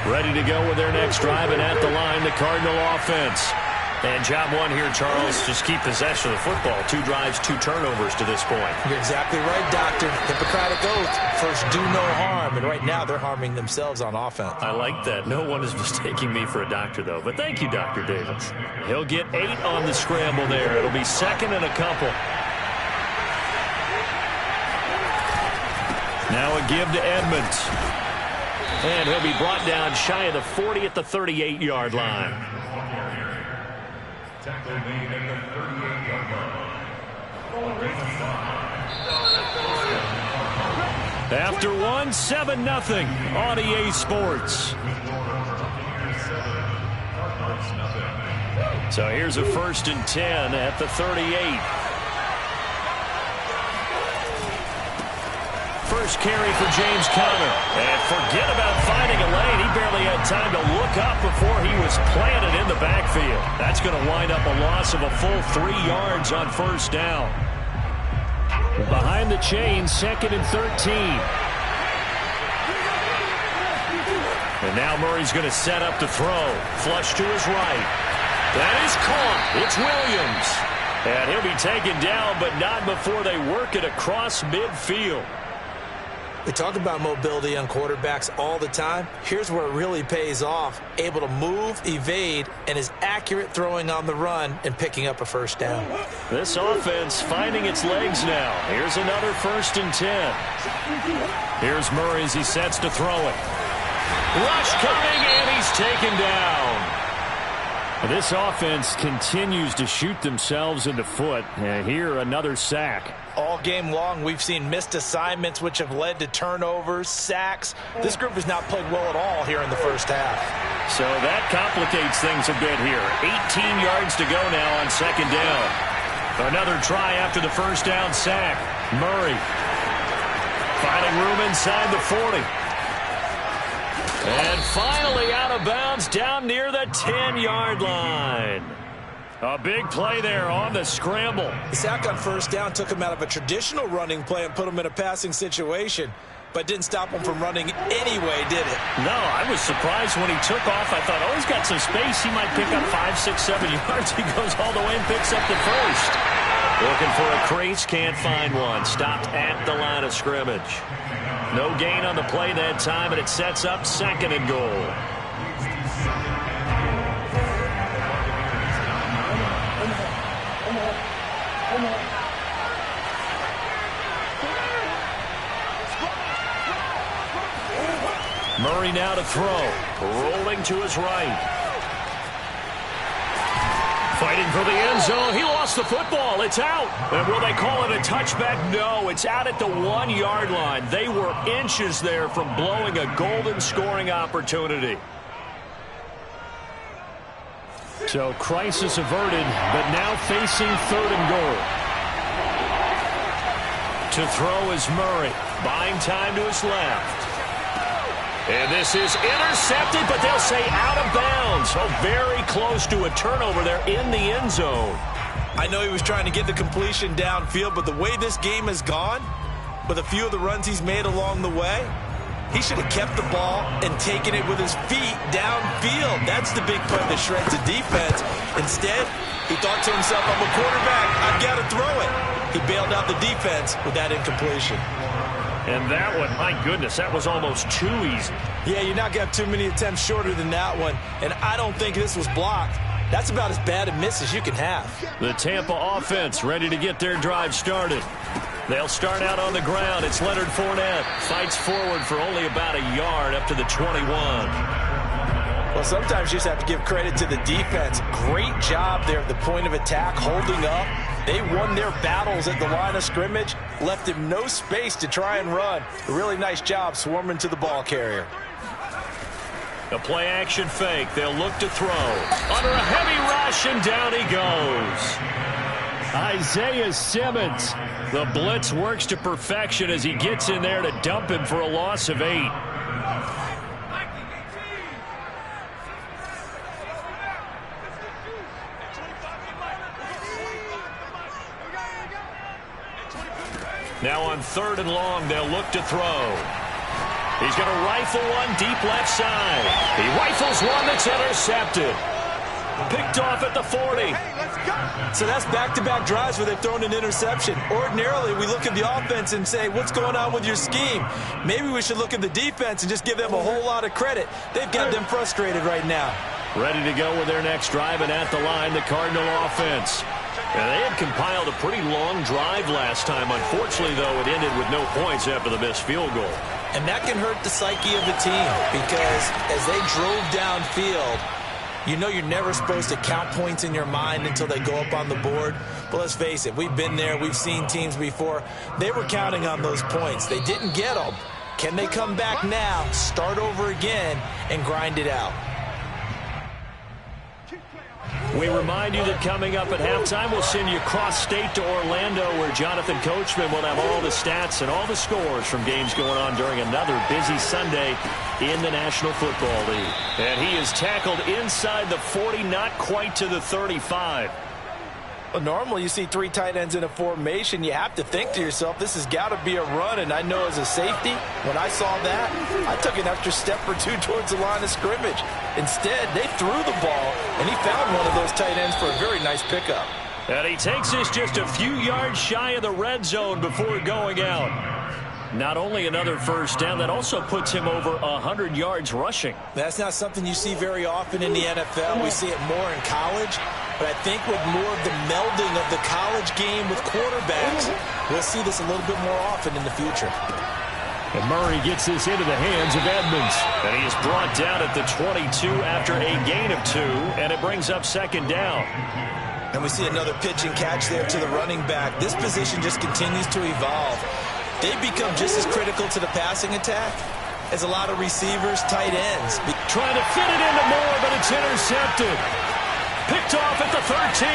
Ready to go with their next drive, and at the line, the Cardinal offense. And job one here, Charles, just keep possession of the football. 2 drives, 2 turnovers to this point. You're exactly right, Doctor. Hippocratic oath. First, do no harm. And right now, they're harming themselves on offense. I like that. No one is mistaking me for a doctor, though. But thank you, Dr. Davis. He'll get 8 on the scramble there. It'll be 2nd and a couple. Now a give to Edmonds. And he'll be brought down shy of the 40 at the 38-yard line. After one, 7-0 on EA Sports. So here's a 1st and 10 at the 38. First carry for James Conner. And forget about finding a lane. He barely had time to look up before he was planted in the backfield. That's going to wind up a loss of a full 3 yards on 1st down. Behind the chain, 2nd and 13. And now Murray's going to set up to throw. Flush to his right. That is caught. It's Williams. And he'll be taken down, but not before they work it across midfield. We talk about mobility on quarterbacks all the time. Here's where it really pays off. Able to move, evade, and is accurate throwing on the run and picking up a 1st down. This offense finding its legs now. Here's another 1st and 10. Here's Murray as he sets to throw it. Rush coming, and he's taken down. This offense continues to shoot themselves in the foot. And here, another sack. All game long, we've seen missed assignments, which have led to turnovers, sacks. This group has not played well at all here in the 1st half. So that complicates things a bit here. 18 yards to go now on 2nd down. Another try after the 1st down sack. Murray finding room inside the 40. And finally out of bounds down near the 10-yard line. A big play there on the scramble. The sack on 1st down took him out of a traditional running play and put him in a passing situation, but didn't stop him from running anyway, did it? No, I was surprised when he took off. I thought, oh, he's got some space. He might pick up 5, 6, 7 yards. He goes all the way and picks up the 1st. Looking for a crease, can't find one. Stopped at the line of scrimmage. No gain on the play that time, and it sets up 2nd and goal. Murray now to throw. Rolling to his right. Fighting for the end zone. He lost the football. It's out. And will they call it a touchback? No, it's out at the 1-yard line. They were inches there from blowing a golden scoring opportunity. So crisis averted, but now facing 3rd and goal. To throw is Murray. Buying time to his left. And this is intercepted, but they'll say out of bounds. So very close to a turnover there in the end zone. I know he was trying to get the completion downfield, but the way this game has gone, with a few of the runs he's made along the way, he should have kept the ball and taken it with his feet downfield. That's the big play that shreds the defense. Instead, he thought to himself, I'm a quarterback, I've got to throw it. He bailed out the defense with that incompletion. And that one, my goodness, that was almost too easy. Yeah, you're not going to have too many attempts shorter than that one. And I don't think this was blocked. That's about as bad a miss as you can have. The Tampa offense ready to get their drive started. They'll start out on the ground. It's Leonard Fournette. Fights forward for only about a yard up to the 21. Well, sometimes you just have to give credit to the defense. Great job there at the point of attack, holding up. They won their battles at the line of scrimmage, left him no space to try and run. A really nice job swarming to the ball carrier. A play-action fake. They'll look to throw. Under a heavy rush, and down he goes. Isaiah Simmons. The blitz works to perfection as he gets in there to dump him for a loss of 8. Now on 3rd and long, they'll look to throw. He's going to rifle one deep left side. He rifles one that's intercepted. Picked off at the 40. So that's back-to-back drives where they've thrown an interception. Ordinarily, we look at the offense and say, what's going on with your scheme? Maybe we should look at the defense and just give them a whole lot of credit. They've got them frustrated right now. Ready to go with their next drive, and at the line, the Cardinal offense. And they had compiled a pretty long drive last time. Unfortunately, though, it ended with no points after the missed field goal. And that can hurt the psyche of the team because as they drove downfield, you know you're never supposed to count points in your mind until they go up on the board. But let's face it, we've been there. We've seen teams before. They were counting on those points. They didn't get them. Can they come back now, start over again, and grind it out? We remind you that coming up at halftime, we'll send you cross-state to Orlando, where Jonathan Coachman will have all the stats and all the scores from games going on during another busy Sunday in the National Football League. And he is tackled inside the 40, not quite to the 35. Well, normally you see three tight ends in a formation. You have to think to yourself, this has got to be a run. And I know as a safety, when I saw that, I took an extra step or two towards the line of scrimmage. Instead, they threw the ball, and he found one of those tight ends for a very nice pickup. And he takes this just a few yards shy of the red zone before going out. Not only another first down, that also puts him over 100 yards rushing. That's not something you see very often in the NFL. We see it more in college. But I think with more of the melding of the college game with quarterbacks, we'll see this a little bit more often in the future. And Murray gets this into the hands of Edmonds. And he is brought down at the 22 after a gain of 2, and it brings up second down. And we see another pitch and catch there to the running back. This position just continues to evolve. They've become just as critical to the passing attack as a lot of receivers, tight ends. Trying to fit it into Moore, but it's intercepted. Picked off at the 13.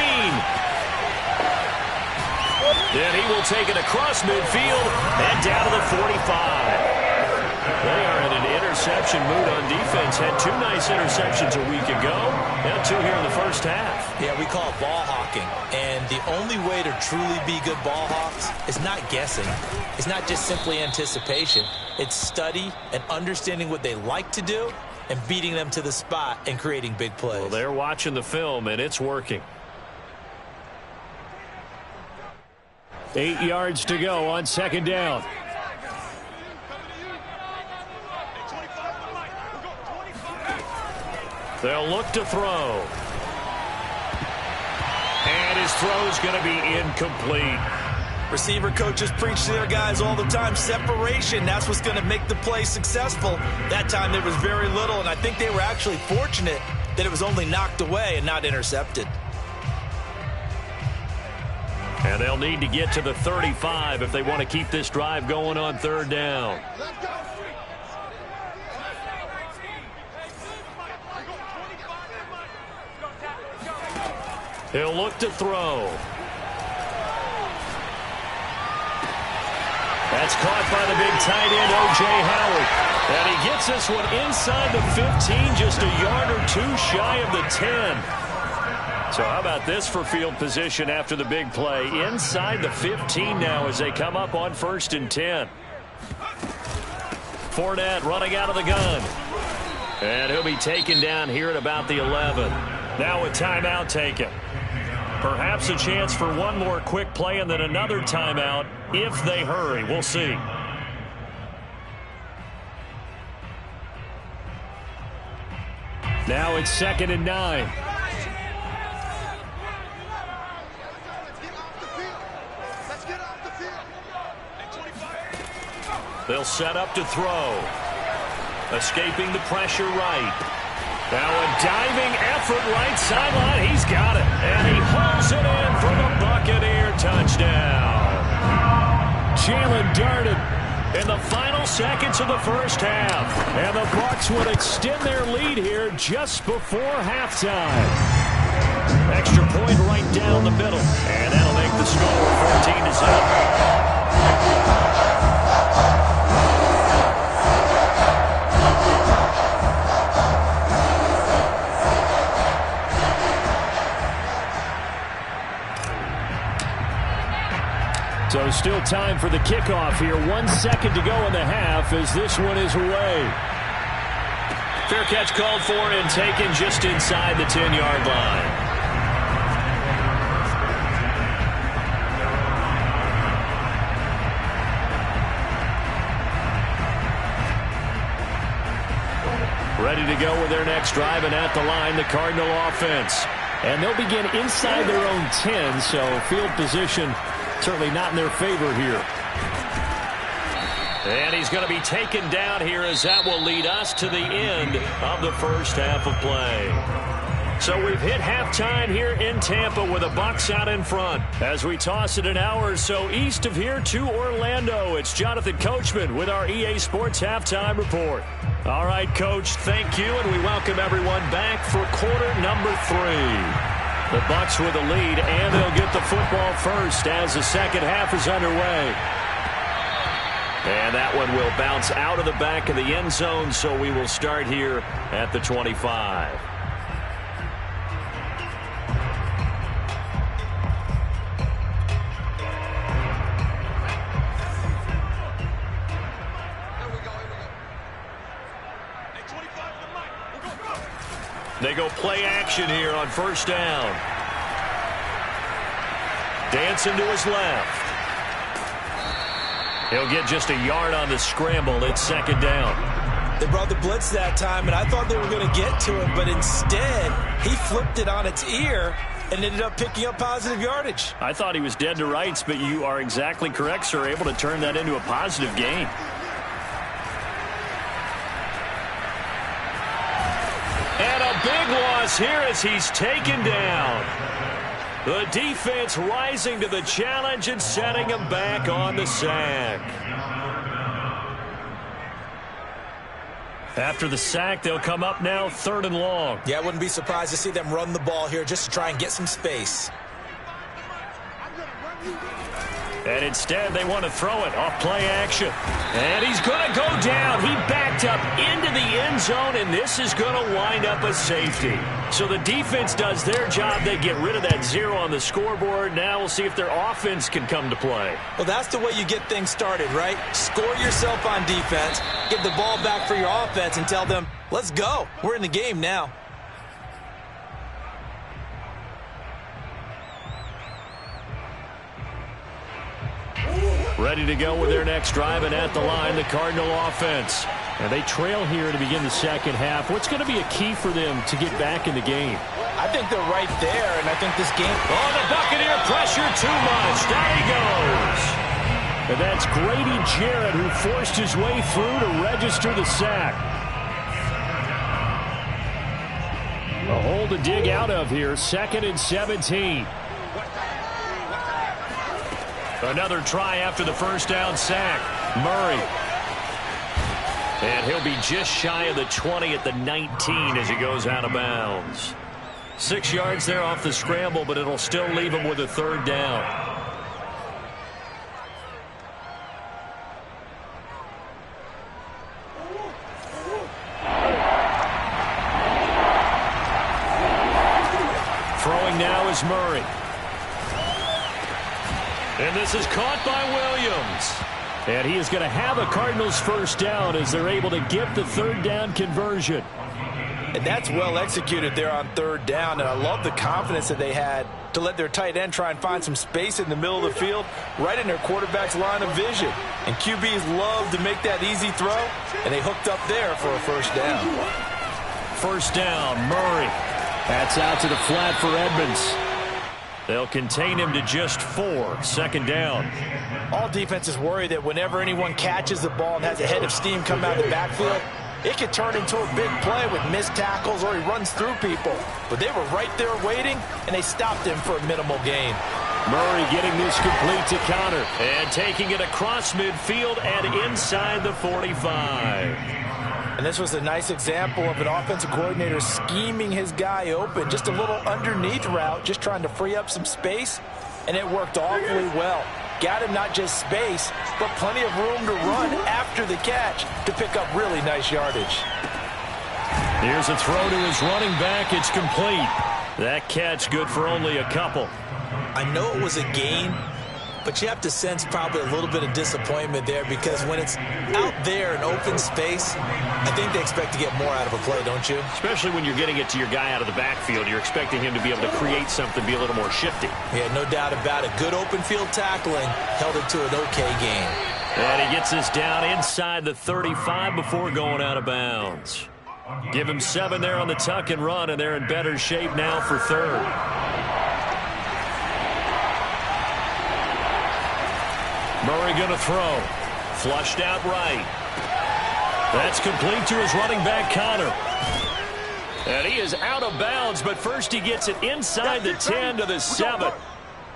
And he will take it across midfield and down to the 45. They are in an interception mood on defense. Had 2 nice interceptions a week ago. Now 2 here in the first half. Yeah, we call it ball hawking. And the only way to truly be good ball hawks is not guessing. It's not just simply anticipation. It's study and understanding what they like to do and beating them to the spot and creating big plays. Well, they're watching the film, and it's working. 8 yards to go on second down. They'll look to throw. And his throw's going to be incomplete. Receiver coaches preach to their guys all the time. Separation, that's what's going to make the play successful. That time there was very little, and I think they were actually fortunate that it was only knocked away and not intercepted. And they'll need to get to the 35 if they want to keep this drive going on third down. He'll look to throw. That's caught by the big tight end, O.J. Howard. And he gets this one inside the 15, just a yard or 2 shy of the 10. So how about this for field position after the big play? Inside the 15 now as they come up on 1st and 10. Fournette running out of the gun. And he'll be taken down here at about the 11. Now a timeout taken. Perhaps a chance for one more quick play and then another timeout if they hurry. We'll see. Now it's 2nd and 9. They'll set up to throw. Escaping the pressure right. Now a diving effort right sideline. He's got it. And he hauls it in for the Buccaneer touchdown. Jalen darted in the final seconds of the first half. And the Bucs would extend their lead here just before halftime. Extra point right down the middle. And that'll make the score 14-7. So still time for the kickoff here. 1 second to go in the half as this one is away. Fair catch called for and taken just inside the 10-yard line. Ready to go with their next drive, and at the line, the Cardinal offense. And they'll begin inside their own 10, so field position certainly not in their favor here. And he's going to be taken down here as that will lead us to the end of the first half of play. So we've hit halftime here in Tampa with the Bucs out in front. As we toss it an hour or so east of here to Orlando, it's Jonathan Coachman with our EA Sports Halftime Report. All right, Coach, thank you, and we welcome everyone back for quarter number 3. The Bucs with the lead, and they'll get the football first as the second half is underway. And that one will bounce out of the back of the end zone, so we will start here at the 25. They go play action here on first down. Dancing to his left. He'll get just a yard on the scramble. It's second down. They brought the blitz that time, and I thought they were going to get to him, but instead he flipped it on its ear and ended up picking up positive yardage. I thought he was dead to rights, but you are exactly correct, sir. Able to turn that into a positive gain. And a big loss here as he's taken down. The defense rising to the challenge and setting him back on the sack. After the sack, they'll come up now 3rd and long. Yeah, I wouldn't be surprised to see them run the ball here just to try and get some space. And instead, they want to throw it off play action. And he's going to go down. He backed up into the end zone, and this is going to wind up a safety. So the defense does their job. They get rid of that 0 on the scoreboard. Now we'll see if their offense can come to play. Well, that's the way you get things started, right? Score yourself on defense, give the ball back for your offense, and tell them, let's go. We're in the game now. Ready to go with their next drive, and at the line, the Cardinal offense. And they trail here to begin the second half. What's going to be a key for them to get back in the game? I think they're right there, and I think this game... Oh, the Buccaneer pressure too much. Down he goes. And that's Grady Jarrett who forced his way through to register the sack. A hole to dig out of here. 2nd and 17. Another try after the first down sack. Murray. And he'll be just shy of the 20 at the 19 as he goes out of bounds. 6 yards there off the scramble, but it'll still leave him with a 3rd down. Throwing now is Murray. And this is caught by Williams. And he is going to have a Cardinals first down as they're able to get the 3rd down conversion. And that's well executed there on 3rd down. And I love the confidence that they had to let their tight end try and find some space in the middle of the field, right in their quarterback's line of vision. And QBs love to make that easy throw, and they hooked up there for a first down. First down, Murray. That's out to the flat for Edmonds. They'll contain him to just 4. 2nd down. All defenses worry that whenever anyone catches the ball and has a head of steam come out of the backfield, it could turn into a big play with missed tackles or he runs through people. But they were right there waiting, and they stopped him for a minimal gain. Murray getting this complete to Connor. And taking it across midfield and inside the 45. And this was a nice example of an offensive coordinator scheming his guy open. Just a little underneath route, just trying to free up some space. And it worked awfully well. Got him not just space, but plenty of room to run after the catch to pick up really nice yardage. Here's a throw to his running back. It's complete. That catch good for only a couple. I know it was a gain, but you have to sense probably a little bit of disappointment there because when it's out there in open space, I think they expect to get more out of a play, don't you? Especially when you're getting it to your guy out of the backfield. You're expecting him to be able to create something, be a little more shifty. Yeah, no doubt about it. Good open field tackling held it to an okay game. And he gets this down inside the 35 before going out of bounds. Give him 7 there on the tuck and run, and they're in better shape now for third. Murray going to throw. Flushed out right. That's complete to his running back, Connor. And he is out of bounds, but first he gets it inside the 10 to the 7.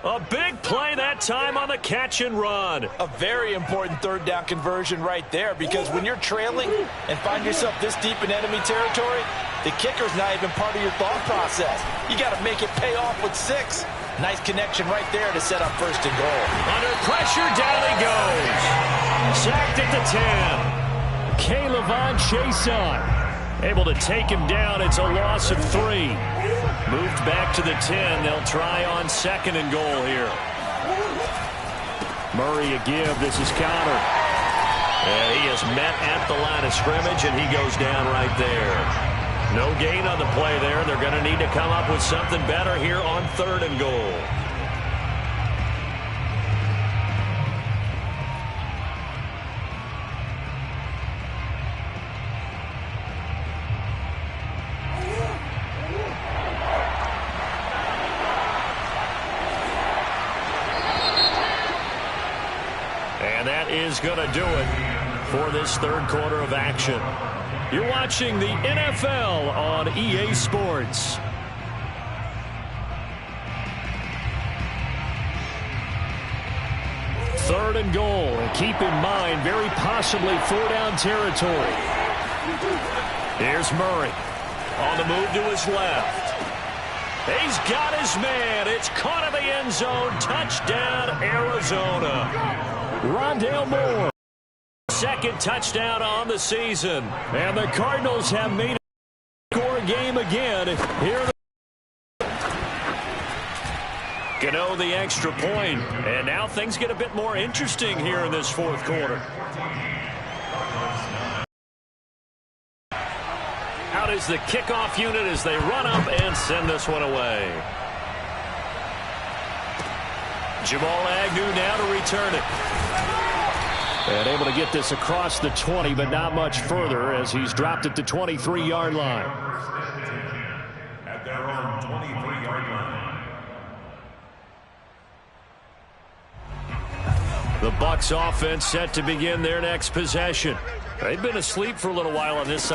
A big play that time on the catch and run. A very important third down conversion right there because when you're trailing and find yourself this deep in enemy territory, the kicker's not even part of your thought process. You got to make it pay off with 6. Nice connection right there to set up first and goal. Under pressure, down he goes. Sacked at the 10. K'Lavon Chason able to take him down. It's a loss of 3. Moved back to the 10. They'll try on second and goal here. Murray a give. This is Connor. And he is met at the line of scrimmage, and he goes down right there. No gain on the play there. They're going to need to come up with something better here on third and goal. And that is going to do it for this third quarter of action. You're watching the NFL on EA Sports. Third and goal. And keep in mind, very possibly 4-down territory. Here's Murray. On the move to his left. He's got his man. It's caught in the end zone. Touchdown, Arizona. Rondale Moore. Second touchdown on the season. And the Cardinals have made a score game again. Here Gano the extra point. And now things get a bit more interesting here in this fourth quarter. Out is the kickoff unit as they run up and send this one away. Jamal Agnew now to return it. And able to get this across the 20, but not much further as he's dropped it to 23-yard line. At their own 23-yard line. The Bucs offense set to begin their next possession. They've been asleep for a little while on this side.